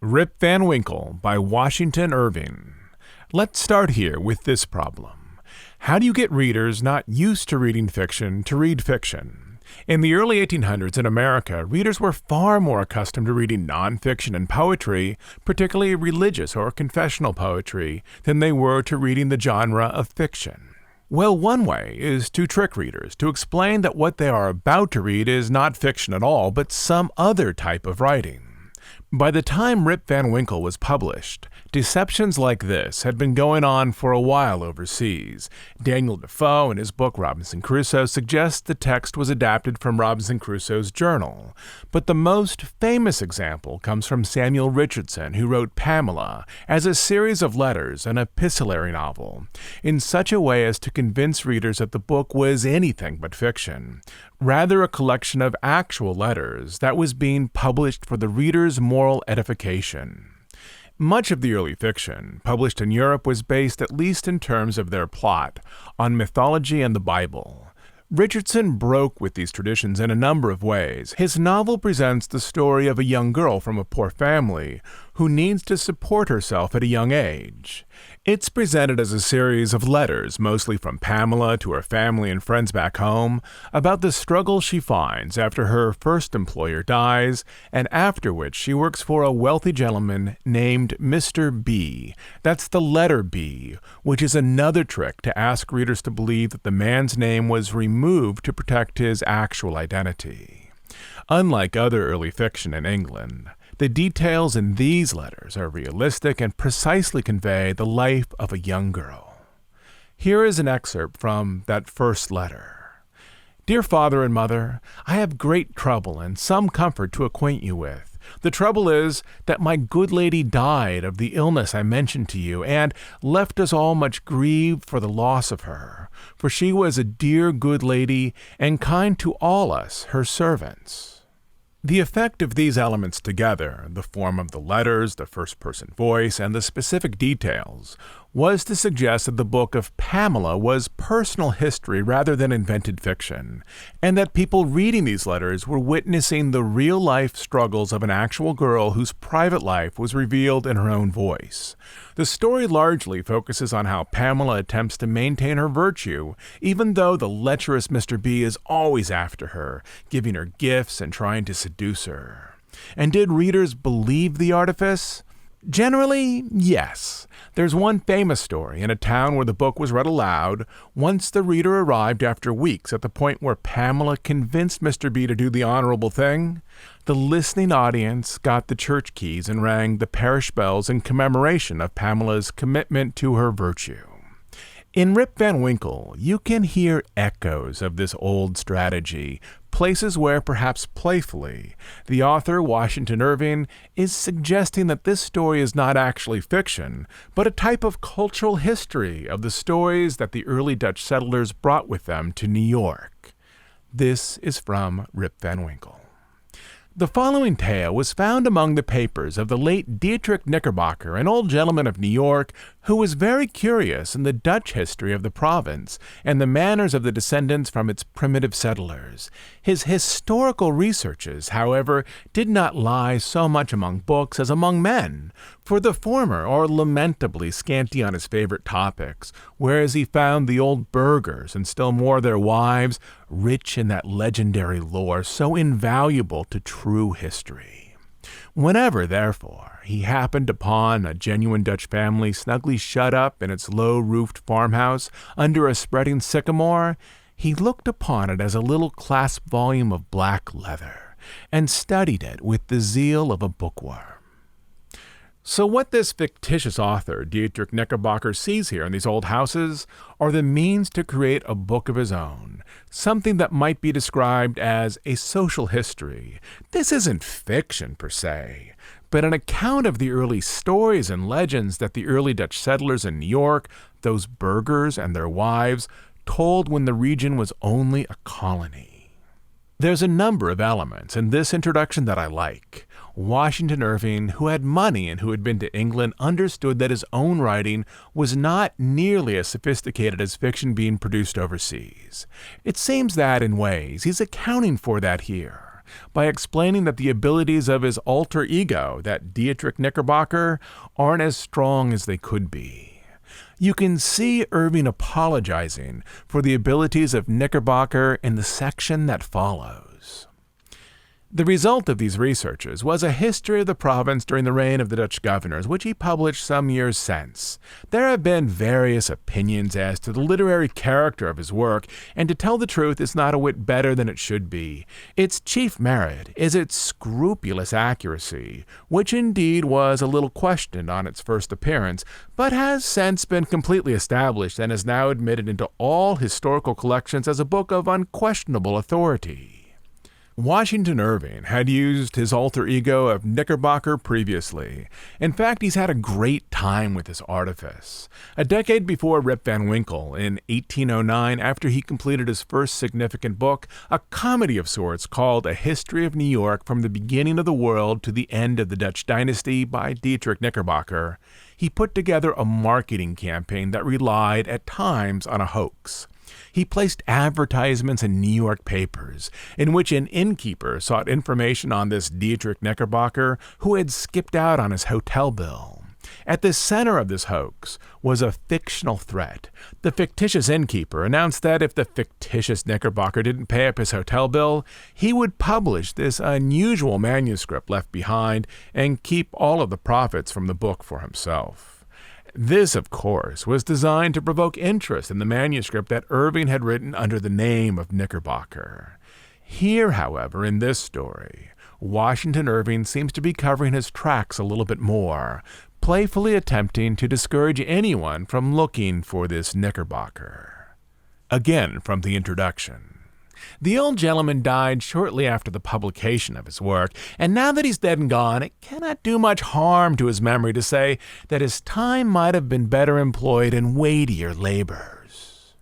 Rip Van Winkle by Washington Irving. Let's start here with this problem. How do you get readers not used to reading fiction to read fiction? In the early 1800s in America, readers were far more accustomed to reading nonfiction and poetry, particularly religious or confessional poetry, than they were to reading the genre of fiction. Well, one way is to trick readers, to explain that what they are about to read is not fiction at all, but some other type of writing. By the time Rip Van Winkle was published, deceptions like this had been going on for a while overseas. Daniel Defoe, in his book Robinson Crusoe, suggests the text was adapted from Robinson Crusoe's journal. But the most famous example comes from Samuel Richardson, who wrote Pamela as a series of letters, an epistolary novel, in such a way as to convince readers that the book was anything but fiction, rather a collection of actual letters that was being published for the reader's moral edification. Much of the early fiction, published in Europe, was based, at least in terms of their plot, on mythology and the Bible. Richardson broke with these traditions in a number of ways. His novel presents the story of a young girl from a poor family who needs to support herself at a young age. It's presented as a series of letters, mostly from Pamela to her family and friends back home, about the struggle she finds after her first employer dies, and after which she works for a wealthy gentleman named Mr. B. That's the letter B, which is another trick to ask readers to believe that the man's name was removed to protect his actual identity. Unlike other early fiction in England, the details in these letters are realistic and precisely convey the life of a young girl. Here is an excerpt from that first letter. Dear Father and Mother, I have great trouble and some comfort to acquaint you with. The trouble is that my good lady died of the illness I mentioned to you, and left us all much grieved for the loss of her, for she was a dear good lady, and kind to all us, her servants. The effect of these elements together, the form of the letters, the first-person voice, and the specific details, was to suggest that the book of Pamela was personal history rather than invented fiction, and that people reading these letters were witnessing the real-life struggles of an actual girl whose private life was revealed in her own voice. The story largely focuses on how Pamela attempts to maintain her virtue, even though the lecherous Mr. B is always after her, giving her gifts and trying to seduce her. And did readers believe the artifice? Generally, yes. There's one famous story in a town where the book was read aloud. Once the reader arrived after weeks at the point where Pamela convinced Mr. B to do the honorable thing, the listening audience got the church keys and rang the parish bells in commemoration of Pamela's commitment to her virtue. In Rip Van Winkle, you can hear echoes of this old strategy, places where, perhaps playfully, the author, Washington Irving, is suggesting that this story is not actually fiction, but a type of cultural history of the stories that the early Dutch settlers brought with them to New York. This is from Rip Van Winkle. The following tale was found among the papers of the late Dietrich Knickerbocker, an old gentleman of New York who was very curious in the Dutch history of the province and the manners of the descendants from its primitive settlers. His historical researches, however, did not lie so much among books as among men, for the former are lamentably scanty on his favorite topics, whereas he found the old burghers, and still more their wives, rich in that legendary lore so invaluable to true history. Whenever, therefore, he happened upon a genuine Dutch family snugly shut up in its low-roofed farmhouse under a spreading sycamore, he looked upon it as a little clasped volume of black leather, and studied it with the zeal of a bookworm. So what this fictitious author, Dietrich Knickerbocker, sees here in these old houses are the means to create a book of his own, something that might be described as a social history. This isn't fiction per se, but an account of the early stories and legends that the early Dutch settlers in New York, those burghers and their wives, told when the region was only a colony. There's a number of elements in this introduction that I like. Washington Irving, who had money and who had been to England, understood that his own writing was not nearly as sophisticated as fiction being produced overseas. It seems that, in ways, he's accounting for that here. by explaining that the abilities of his alter ego, that Dietrich Knickerbocker, aren't as strong as they could be. You can see Irving apologizing for the abilities of Knickerbocker in the section that follows. The result of these researches was a history of the province during the reign of the Dutch governors, which he published some years since. There have been various opinions as to the literary character of his work, and to tell the truth, it's not a whit better than it should be. Its chief merit is its scrupulous accuracy, which indeed was a little questioned on its first appearance, but has since been completely established and is now admitted into all historical collections as a book of unquestionable authority. Washington Irving had used his alter ego of Knickerbocker previously. In fact, he's had a great time with this artifice. A decade before Rip Van Winkle, in 1809, after he completed his first significant book, a comedy of sorts called A History of New York from the Beginning of the World to the End of the Dutch Dynasty by Dietrich Knickerbocker, he put together a marketing campaign that relied at times on a hoax. He placed advertisements in New York papers, in which an innkeeper sought information on this Dietrich Knickerbocker who had skipped out on his hotel bill. At the center of this hoax was a fictional threat. The fictitious innkeeper announced that if the fictitious Knickerbocker didn't pay up his hotel bill, he would publish this unusual manuscript left behind and keep all of the profits from the book for himself. This, of course, was designed to provoke interest in the manuscript that Irving had written under the name of Knickerbocker. Here, however, in this story, Washington Irving seems to be covering his tracks a little bit more, playfully attempting to discourage anyone from looking for this Knickerbocker. Again from the introduction. The old gentleman died shortly after the publication of his work, and now that he's dead and gone, it cannot do much harm to his memory to say that his time might have been better employed in weightier labors.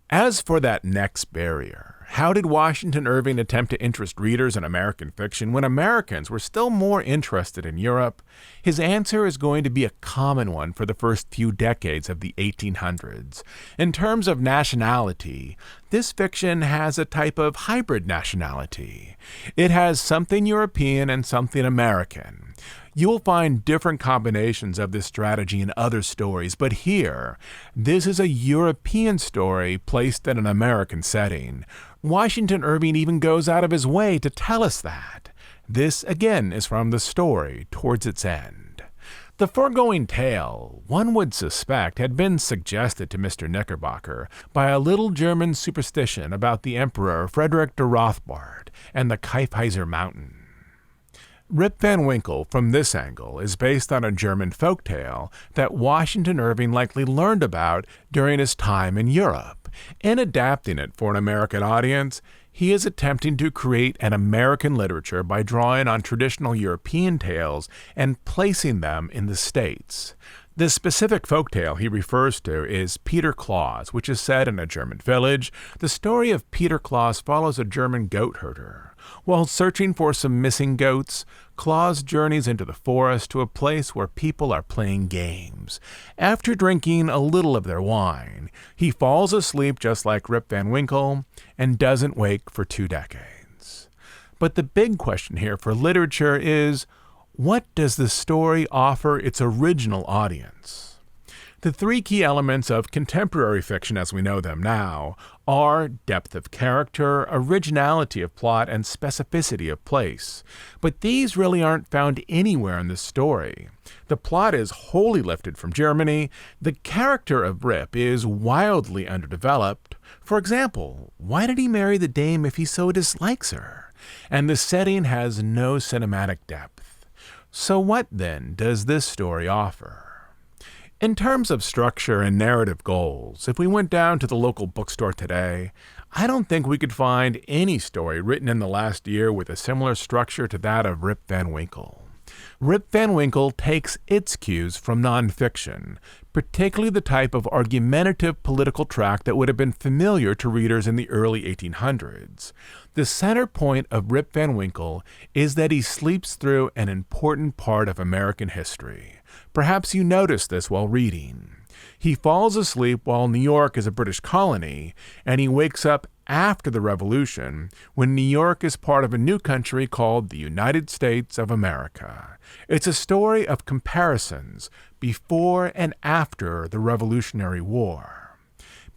As for that next barrier, how did Washington Irving attempt to interest readers in American fiction when Americans were still more interested in Europe? His answer is going to be a common one for the first few decades of the 1800s. In terms of nationality, this fiction has a type of hybrid nationality. It has something European and something American. You will find different combinations of this strategy in other stories, but here, this is a European story placed in an American setting. Washington Irving even goes out of his way to tell us that. This, again, is from the story towards its end. The foregoing tale, one would suspect, had been suggested to Mr. Knickerbocker by a little German superstition about the Emperor Frederick de Rothbard and the Kyffhäuser Mountain. Rip Van Winkle, from this angle, is based on a German folktale that Washington Irving likely learned about during his time in Europe. In adapting it for an American audience, he is attempting to create an American literature by drawing on traditional European tales and placing them in the States. The specific folktale he refers to is Peter Claus, which is set in a German village. The story of Peter Claus follows a German goat herder. While searching for some missing goats, Claus journeys into the forest to a place where people are playing games. After drinking a little of their wine, he falls asleep just like Rip Van Winkle and doesn't wake for 2 decades. But the big question here for literature is, what does the story offer its original audience? The 3 key elements of contemporary fiction as we know them now are depth of character, originality of plot, and specificity of place. But these really aren't found anywhere in this story. The plot is wholly lifted from Germany. The character of Rip is wildly underdeveloped. For example, why did he marry the dame if he so dislikes her? And the setting has no cinematic depth. So what, then, does this story offer? In terms of structure and narrative goals, if we went down to the local bookstore today, I don't think we could find any story written in the last year with a similar structure to that of Rip Van Winkle. Rip Van Winkle takes its cues from nonfiction, particularly the type of argumentative political track that would have been familiar to readers in the early 1800s. The center point of Rip Van Winkle is that he sleeps through an important part of American history. Perhaps you noticed this while reading. He falls asleep while New York is a British colony, and he wakes up after the Revolution, when New York is part of a new country called the United States of America. It's a story of comparisons before and after the Revolutionary War.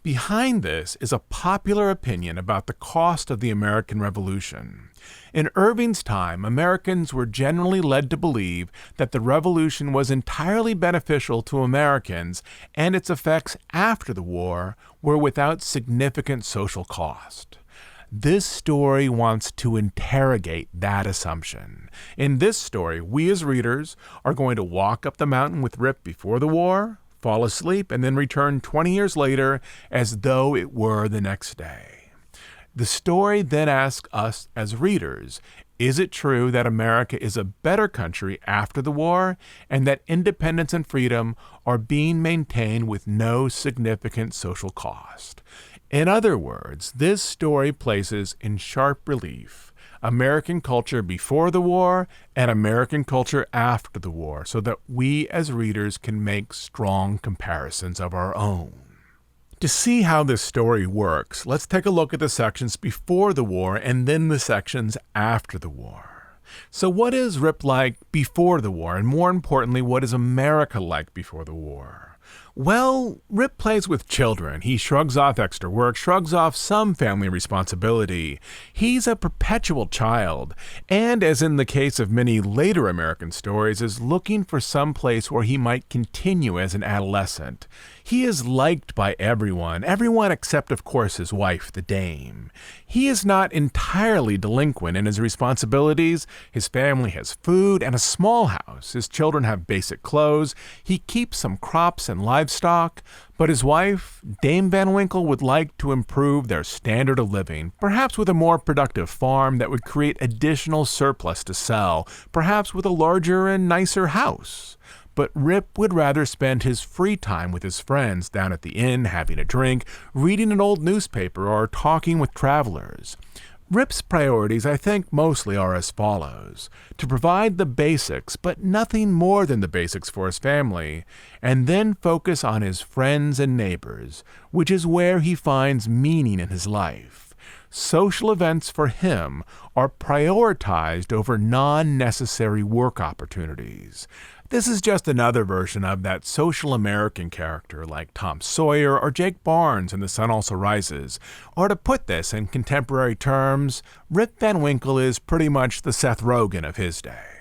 Behind this is a popular opinion about the cost of the American Revolution. In Irving's time, Americans were generally led to believe that the Revolution was entirely beneficial to Americans, and its effects after the war were without significant social cost. This story wants to interrogate that assumption. In this story, we as readers are going to walk up the mountain with Rip before the war, fall asleep, and then return 20 years later as though it were the next day. The story then asks us as readers, is it true that America is a better country after the war and that independence and freedom are being maintained with no significant social cost? In other words, this story places in sharp relief American culture before the war and American culture after the war so that we as readers can make strong comparisons of our own. To see how this story works, let's take a look at the sections before the war and then the sections after the war. So what is Rip like before the war? And more importantly, what is America like before the war? Well, Rip plays with children. He shrugs off extra work, shrugs off some family responsibility. He's a perpetual child, and as in the case of many later American stories, is looking for some place where he might continue as an adolescent. He is liked by everyone except, of course, his wife, the dame. He is not entirely delinquent in his responsibilities. His family has food and a small house. His children have basic clothes. He keeps some crops and livestock, but his wife, Dame Van Winkle, would like to improve their standard of living, perhaps with a more productive farm that would create additional surplus to sell, perhaps with a larger and nicer house. But Rip would rather spend his free time with his friends down at the inn having a drink, reading an old newspaper, or talking with travelers. Rip's priorities, I think, mostly are as follows: to provide the basics, but nothing more than the basics for his family, and then focus on his friends and neighbors, which is where he finds meaning in his life. Social events for him are prioritized over non-necessary work opportunities. This is just another version of that social American character like Tom Sawyer or Jake Barnes in The Sun Also Rises. Or to put this in contemporary terms, Rip Van Winkle is pretty much the Seth Rogen of his day.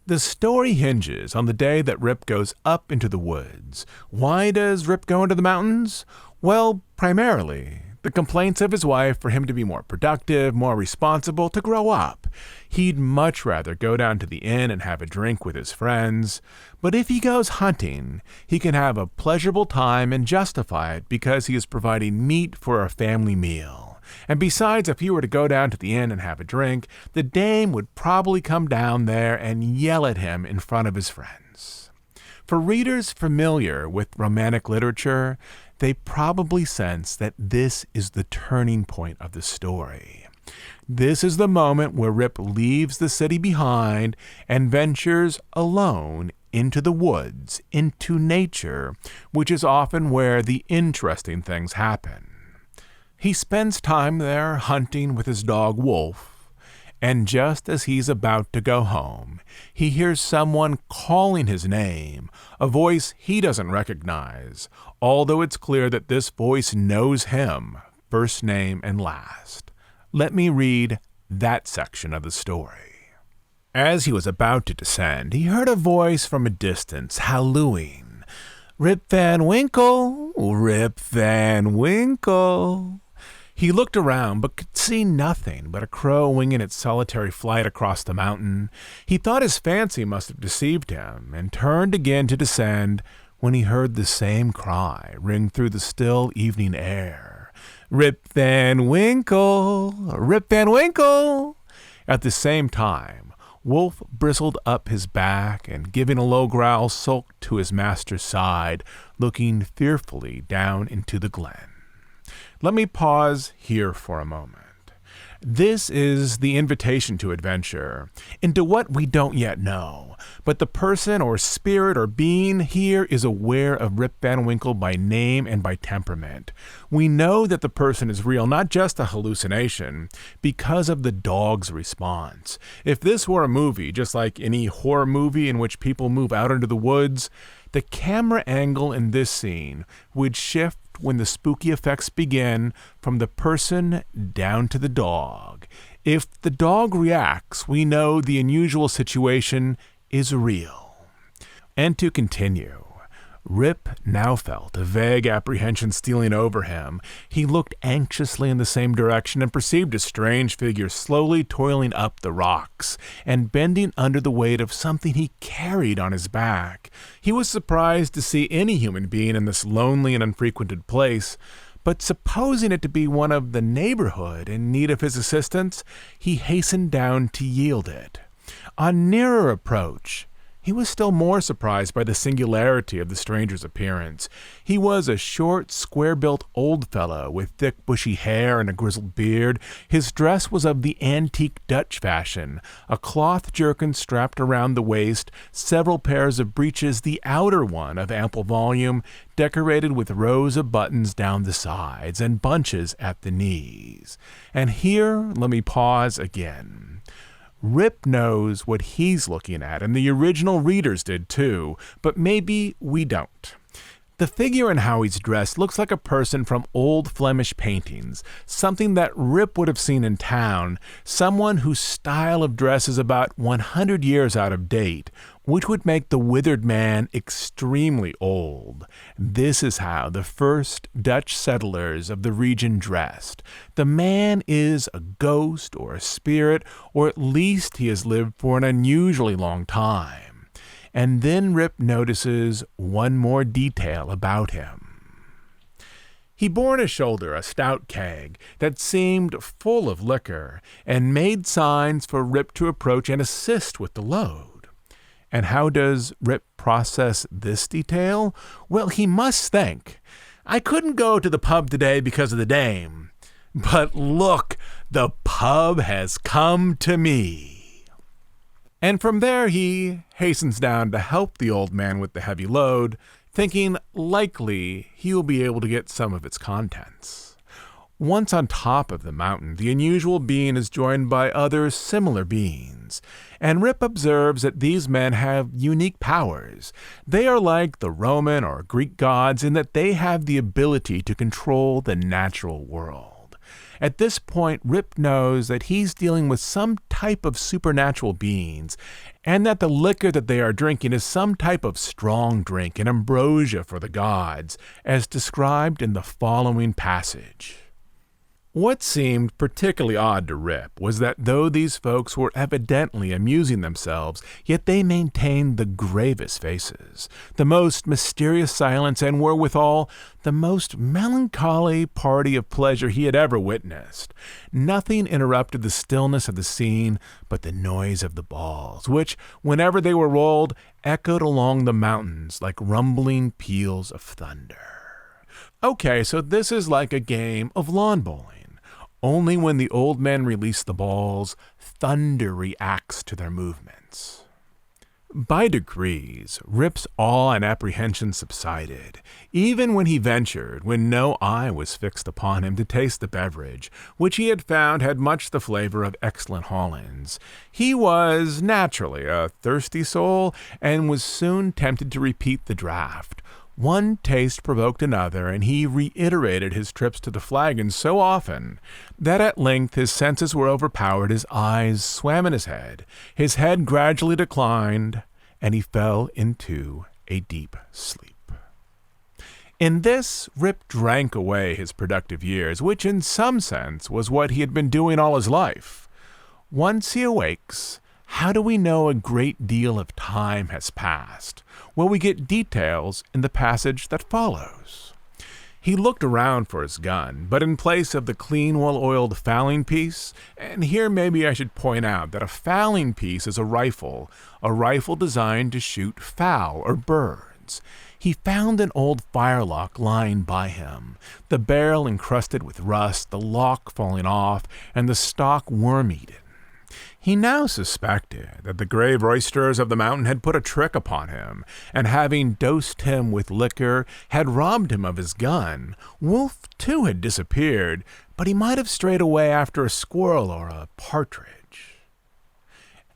The story hinges on the day that Rip goes up into the woods. Why does Rip go into the mountains? Well, primarily the complaints of his wife for him to be more productive, more responsible, to grow up. He'd much rather go down to the inn and have a drink with his friends. But if he goes hunting, he can have a pleasurable time and justify it because he is providing meat for a family meal. And besides, if he were to go down to the inn and have a drink, the dame would probably come down there and yell at him in front of his friends. For readers familiar with romantic literature, they probably sense that this is the turning point of the story. This is the moment where Rip leaves the city behind and ventures alone into the woods, into nature, which is often where the interesting things happen. He spends time there hunting with his dog Wolf, and just as he's about to go home, he hears someone calling his name, a voice he doesn't recognize, although it's clear that this voice knows him, first name and last. Let me read that section of the story. As he was about to descend, he heard a voice from a distance hallooing, "Rip Van Winkle! Rip Van Winkle!" He looked around, but could see nothing but a crow winging its solitary flight across the mountain. He thought his fancy must have deceived him, and turned again to descend when he heard the same cry ring through the still evening air. "Rip Van Winkle! Rip Van Winkle!" At the same time, Wolf bristled up his back and, giving a low growl, sulked to his master's side, looking fearfully down into the glen. Let me pause here for a moment. This is the invitation to adventure, into what we don't yet know, but the person or spirit or being here is aware of Rip Van Winkle by name and by temperament. We know that the person is real, not just a hallucination, because of the dog's response. If this were a movie, just like any horror movie in which people move out into the woods, the camera angle in this scene would shift when the spooky effects begin from the person down to the dog. If the dog reacts, we know the unusual situation is real. And to continue, Rip now felt a vague apprehension stealing over him. He looked anxiously in the same direction and perceived a strange figure slowly toiling up the rocks and bending under the weight of something he carried on his back. He was surprised to see any human being in this lonely and unfrequented place, but supposing it to be one of the neighborhood in need of his assistance, he hastened down to yield it. On nearer approach, he was still more surprised by the singularity of the stranger's appearance. He was a short, square-built old fellow with thick, bushy hair and a grizzled beard. His dress was of the antique Dutch fashion, a cloth jerkin strapped around the waist, several pairs of breeches, the outer one of ample volume, decorated with rows of buttons down the sides and bunches at the knees. And here, let me pause again. Rip knows what he's looking at, and the original readers did too, but maybe we don't. The figure and how he's dressed looks like a person from old Flemish paintings, something that Rip would have seen in town, someone whose style of dress is about 100 years out of date, which would make the withered man extremely old. This is how the first Dutch settlers of the region dressed. The man is a ghost or a spirit, or at least he has lived for an unusually long time. And then Rip notices one more detail about him. He bore on his shoulder a stout keg that seemed full of liquor and made signs for Rip to approach and assist with the load. And how does Rip process this detail? Well, he must think, I couldn't go to the pub today because of the dame, but look, the pub has come to me. And from there he hastens down to help the old man with the heavy load, thinking likely he will be able to get some of its contents. Once on top of the mountain, the unusual being is joined by other similar beings, and Rip observes that these men have unique powers. They are like the Roman or Greek gods in that they have the ability to control the natural world. At this point, Rip knows that he's dealing with some type of supernatural beings, and that the liquor that they are drinking is some type of strong drink, an ambrosia for the gods, as described in the following passage. What seemed particularly odd to Rip was that though these folks were evidently amusing themselves, yet they maintained the gravest faces, the most mysterious silence, and were withal the most melancholy party of pleasure he had ever witnessed. Nothing interrupted the stillness of the scene but the noise of the balls, which, whenever they were rolled, echoed along the mountains like rumbling peals of thunder. Okay, so this is like a game of lawn bowling. Only when the old men release the balls, thunder reacts to their movements. By degrees, Rip's awe and apprehension subsided, even when he ventured, when no eye was fixed upon him, to taste the beverage, which he had found had much the flavor of excellent Hollands. He was, naturally, a thirsty soul, and was soon tempted to repeat the draught. One taste provoked another, and he reiterated his trips to the flagon so often that at length his senses were overpowered, his eyes swam in his head gradually declined, and he fell into a deep sleep. In this, Rip drank away his productive years, which in some sense was what he had been doing all his life. Once he awakes, how do we know a great deal of time has passed? Well, we get details in the passage that follows. He looked around for his gun, but in place of the clean, well-oiled fowling piece, and here maybe I should point out that a fowling piece is a rifle designed to shoot fowl or birds. grounds. He found an old firelock lying by him, the barrel encrusted with rust, the lock falling off, and the stock worm-eaten. He now suspected that the grave roisterers of the mountain had put a trick upon him, and having dosed him with liquor, had robbed him of his gun. Wolf, too, had disappeared, but he might have strayed away after a squirrel or a partridge.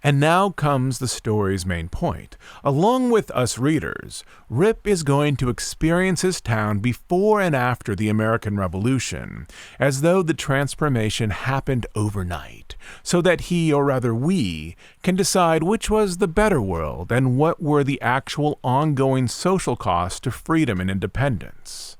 And now comes the story's main point. Along with us readers, Rip is going to experience his town before and after the American Revolution, as though the transformation happened overnight, so that he, or rather we, can decide which was the better world and what were the actual ongoing social costs to freedom and independence.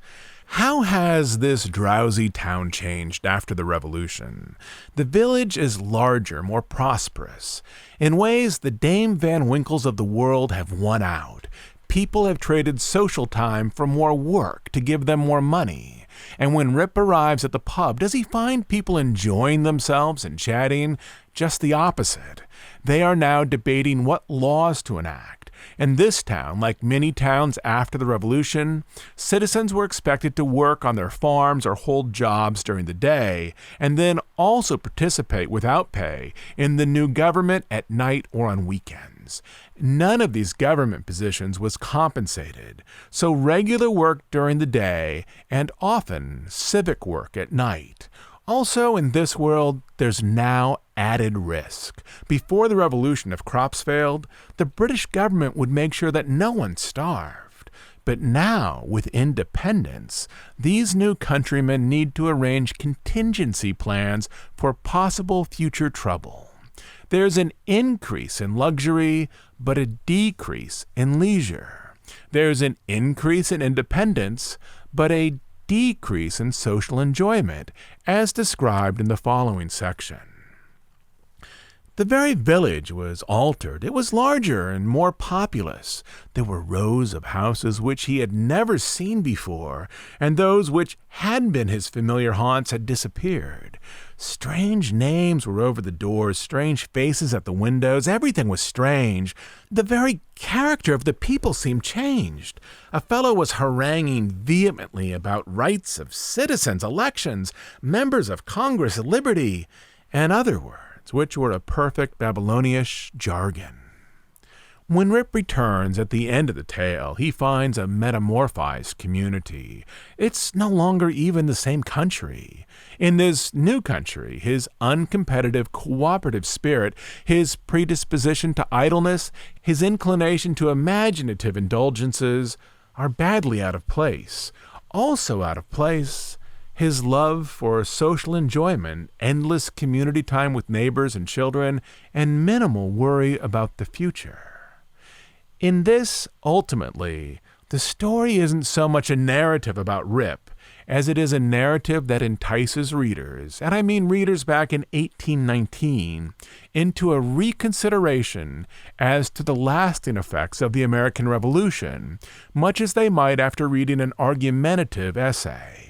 How has this drowsy town changed after the Revolution? The village is larger, more prosperous. In ways, the Dame Van Winkles of the world have won out. People have traded social time for more work to give them more money. And when Rip arrives at the pub, does he find people enjoying themselves and chatting? Just the opposite. They are now debating what laws to enact. In this town, like many towns after the Revolution, citizens were expected to work on their farms or hold jobs during the day, and then also participate without pay in the new government at night or on weekends. None of these government positions was compensated, so regular work during the day and often civic work at night. Also, in this world, there's now added risk. Before the Revolution, if crops failed, the British government would make sure that no one starved. But now, with independence, these new countrymen need to arrange contingency plans for possible future trouble. There's an increase in luxury, but a decrease in leisure. There's an increase in independence, but a decrease in social enjoyment, as described in the following section. The very village was altered. It was larger and more populous. There were rows of houses which he had never seen before, and those which had been his familiar haunts had disappeared. Strange names were over the doors, strange faces at the windows. Everything was strange. The very character of the people seemed changed. A fellow was haranguing vehemently about rights of citizens, elections, members of Congress, liberty, and other words, which were a perfect Babylonish jargon. When Rip returns at the end of the tale, he finds a metamorphized community. It's no longer even the same country. In this new country, his uncompetitive, cooperative spirit, his predisposition to idleness, his inclination to imaginative indulgences are badly out of place. Also out of place, his love for social enjoyment, endless community time with neighbors and children, and minimal worry about the future. In this, ultimately, the story isn't so much a narrative about Rip as it is a narrative that entices readers, and I mean readers back in 1819, into a reconsideration as to the lasting effects of the American Revolution, much as they might after reading an argumentative essay.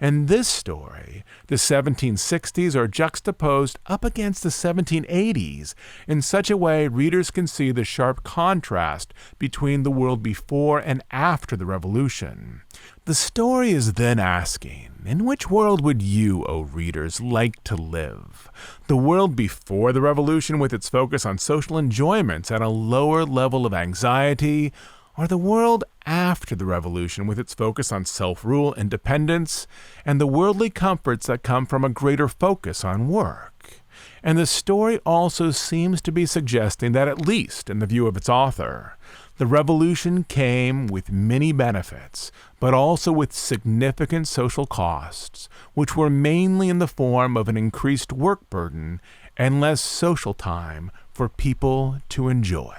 In this story, the 1760s are juxtaposed up against the 1780s in such a way readers can see the sharp contrast between the world before and after the Revolution. The story is then asking, in which world would you, O readers, like to live? The world before the Revolution with its focus on social enjoyments and a lower level of anxiety, or the world after the Revolution with its focus on self-rule, independence, and the worldly comforts that come from a greater focus on work? And the story also seems to be suggesting that, at least in the view of its author, the Revolution came with many benefits, but also with significant social costs, which were mainly in the form of an increased work burden and less social time for people to enjoy.